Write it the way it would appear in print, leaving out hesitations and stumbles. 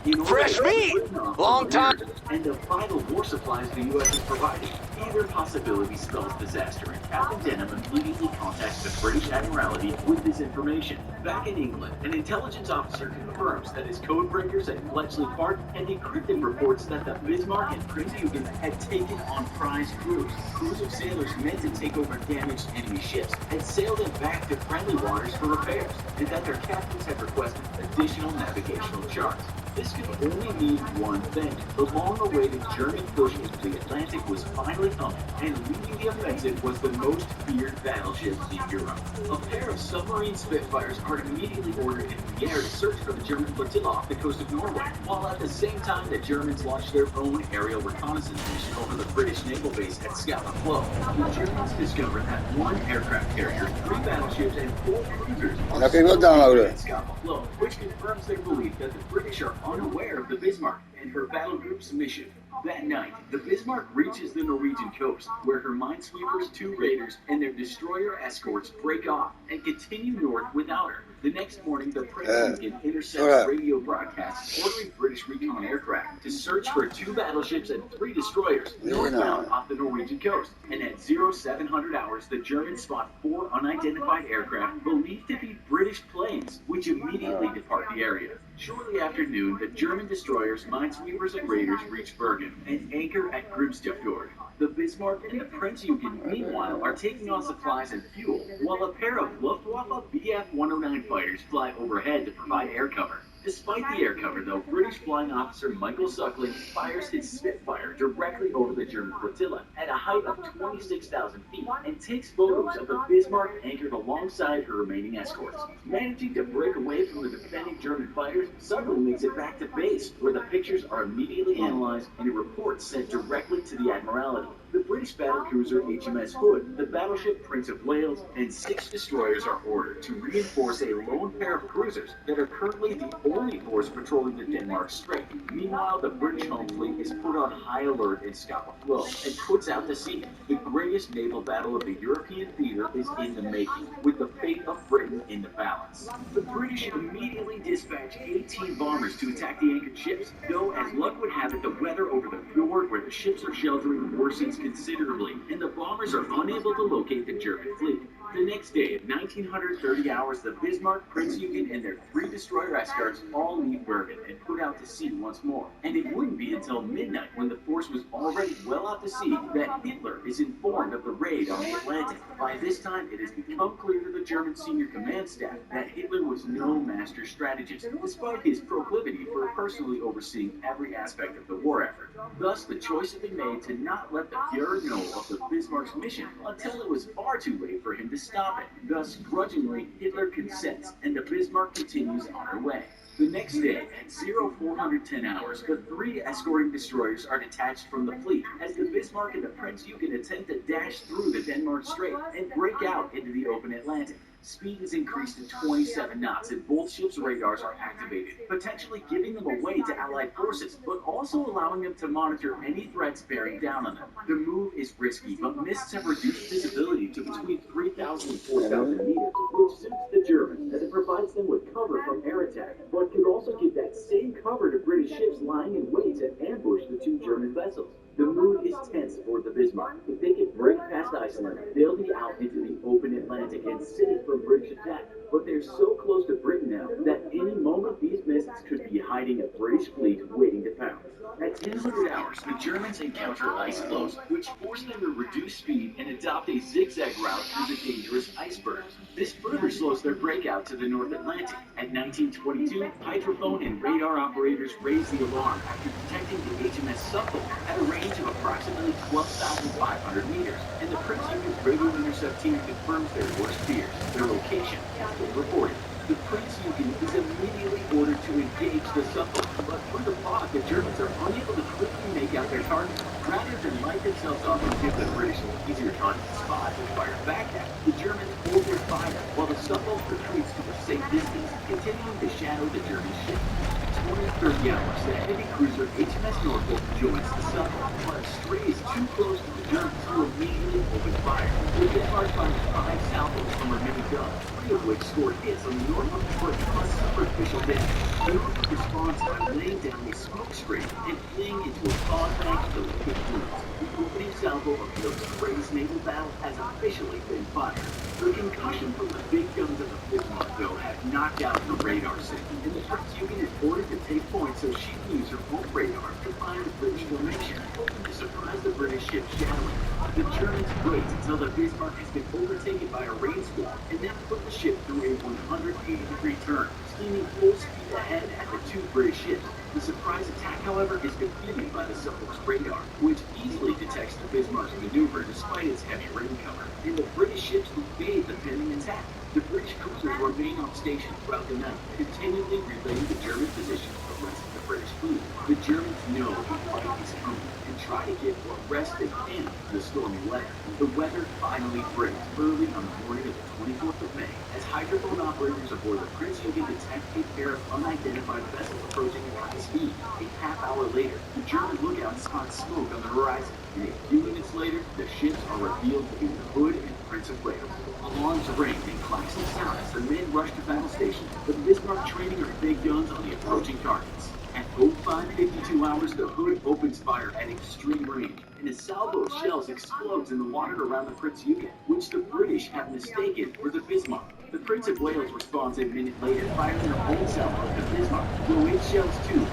in order Fresh to meat! bring off Long time. and the vital war supplies the U.S. is providing. Either possibility spells disaster, and Captain Denham immediately contacts the British Admiralty with this information. Back in England, an intelligence officer confirms that his code breakers at Bletchley Park had decrypted reports that the Bismarck and Prince Eugen had taken on prize crews. Crews of sailors meant to take over damaged enemy ships had sailed them back to friendly waters for repairs, and that their captains had requested additional navigational charts. This could only mean one thing. The long-awaited German push into the Atlantic was finally coming, and leading the offensive was the most feared battleship in Europe. A pair of submarine Spitfires are immediately ordered into the air to search for the German flotilla off the coast of Norway, while at the same time the Germans launched their own aerial reconnaissance mission over the British naval base at Scapa Flow. The Germans discovered that one aircraft carrier, 3 battleships, and 4 cruisers are still at Scapa Flow, which confirms their belief that the British are unaware of the Bismarck and her battle group's mission. That night, the Bismarck reaches the Norwegian coast, where her minesweepers, 2 raiders, and their destroyer escorts break off and continue north without her. The next morning, the Prince Eugen intercepts radio broadcasts ordering British recon aircraft to search for 2 battleships and 3 destroyers northbound off the Norwegian coast. And at 0700 hours, the Germans spot 4 unidentified aircraft believed to be British planes, which immediately depart the area. Shortly after noon, the German destroyers, minesweepers, and raiders reach Bergen and anchor at Grimstafjord. The Bismarck and the Prince Eugen, meanwhile, are taking on supplies and fuel, while a pair of Luftwaffe Bf-109 fighters fly overhead to provide air cover. Despite the air cover, though, British flying officer Michael Suckling fires his Spitfire directly over the German flotilla at a height of 26,000 feet and takes photos of the Bismarck anchored alongside her remaining escorts. Managing to break away from the defending German fighters, Suckling makes it back to base, where the pictures are immediately analyzed and a report sent directly to the Admiralty. The British battlecruiser HMS Hood, the battleship Prince of Wales, and 6 destroyers are ordered to reinforce a lone pair of cruisers that are currently the only force patrolling the Denmark Strait. Meanwhile, the British home fleet is put on high alert in Scapa Flow and puts out to sea. The greatest naval battle of the European theater is in the making, with the fate of Britain in the balance. The British immediately dispatch 18 bombers to attack the anchored ships, though as luck would have it, the weather over the fjord where the ships are sheltering worsens considerably, and the bombers are unable to locate the German fleet. The next day, at 1930 hours, the Bismarck, Prince Eugen, and their 3 destroyer escorts all leave Bergen and put out to sea once more. And it wouldn't be until midnight, when the force was already well out to sea, that Hitler is informed of the raid on the Atlantic. By this time, it has become clear to the German senior command staff that Hitler was no master strategist, despite his proclivity for personally overseeing every aspect of the war effort. Thus, the choice had been made to not let the Fuhrer know of the Bismarck's mission until it was far too late for him to stop it. Thus, grudgingly, Hitler consents, and the Bismarck continues on her way. The next day, at 0410 hours, the 3 escorting destroyers are detached from the fleet as the Bismarck and the Prince Eugen attempt to dash through the Denmark Strait and break out into the open Atlantic. Speed is increased to 27 knots and both ships' radars are activated, potentially giving them away to Allied forces, but also allowing them to monitor any threats bearing down on them. The move is risky, but mists have reduced visibility to between 3,000 and 4,000 meters, which suits the Germans as it provides them with cover from air attack, but could also give that same cover to British ships lying in wait to ambush the 2 German vessels. The mood is tense for the Bismarck. If they can break past Iceland, they'll be out into the open Atlantic and safe from British attack. But they're so close to Britain now that any moment these mists could be hiding a British fleet waiting to pounce. At 1000 hours, the Germans encounter ice floes, which force them to reduce speed and adopt a zigzag route through the dangerous icebergs. This further slows their breakout to the North Atlantic. At 1922, hydrophone and radar operators raise the alarm after detecting the HMS Suffolk at a range of approximately 12,500 meters, and the Prince Eugen's radio intercept team confirms their worst fears. Their location has been reported. The Prince Eugen is immediately ordered to engage the Suffolk, but through the fog, the Germans are unable to quickly make out their target. Rather than light themselves up and give the British an easier target to spot and fire back at, the Germans hold their fire while the Suffolk retreats to a safe distance, continuing to shadow the German ship. 20:30 hours, the heavy cruiser HMS Norfolk joins the Suffolk, but strays too close to the Germans who immediately open fire. The Bismarck finds 5 salvos from her mini guns, 3 of which scored hits on the Norfolk foot plus superficial damage. The Norfolk responds by laying down a smoke screen and fleeing into a fog bank filled with fluids. The opening salvo of the Gray's naval battle has officially been fired. The concussion from the big guns of the Bismarck, though, have knocked out the radar signal, and the Prince Eugen is ordered to take point so she can use her own radar to find the British formation, hoping to surprise the British ship shadowing. The Germans wait until the Bismarck has been overtaken by a rain squall, and then put the ship through a 180-degree turn, steaming full speed ahead at the 2 British ships. The surprise attack, however, is defeated by the Suffolk's radar, which easily detects the Bismarck's maneuver despite its heavy rain cover, and the British ships evade the pending attack. The British cruisers remain on station throughout the night, continually relaying the German position of the rest of the British fleet. The Germans know the fight is coming and try to get what rest they can to the stormy weather. The weather finally breaks early on the morning of the 24th of May as hydrophone operators aboard the Prince Eugen detect a pair of unidentified vessels approaching at high speed. A half hour later, the German lookout spots smoke on the horizon, and a few minutes later, the ships are revealed to be the Hood and Prince of Wales. Alarms ring and klaxons sound as the men rush to battle station, but the Bismarck training her big guns on the approaching targets. At 05:52 hours, the Hood opens fire at extreme range, and a salvo of shells explodes in the water around the Prince Eugen, which the British have mistaken for the Bismarck. The Prince of Wales responds a minute later, firing her own salvo at the Bismarck, though its shells too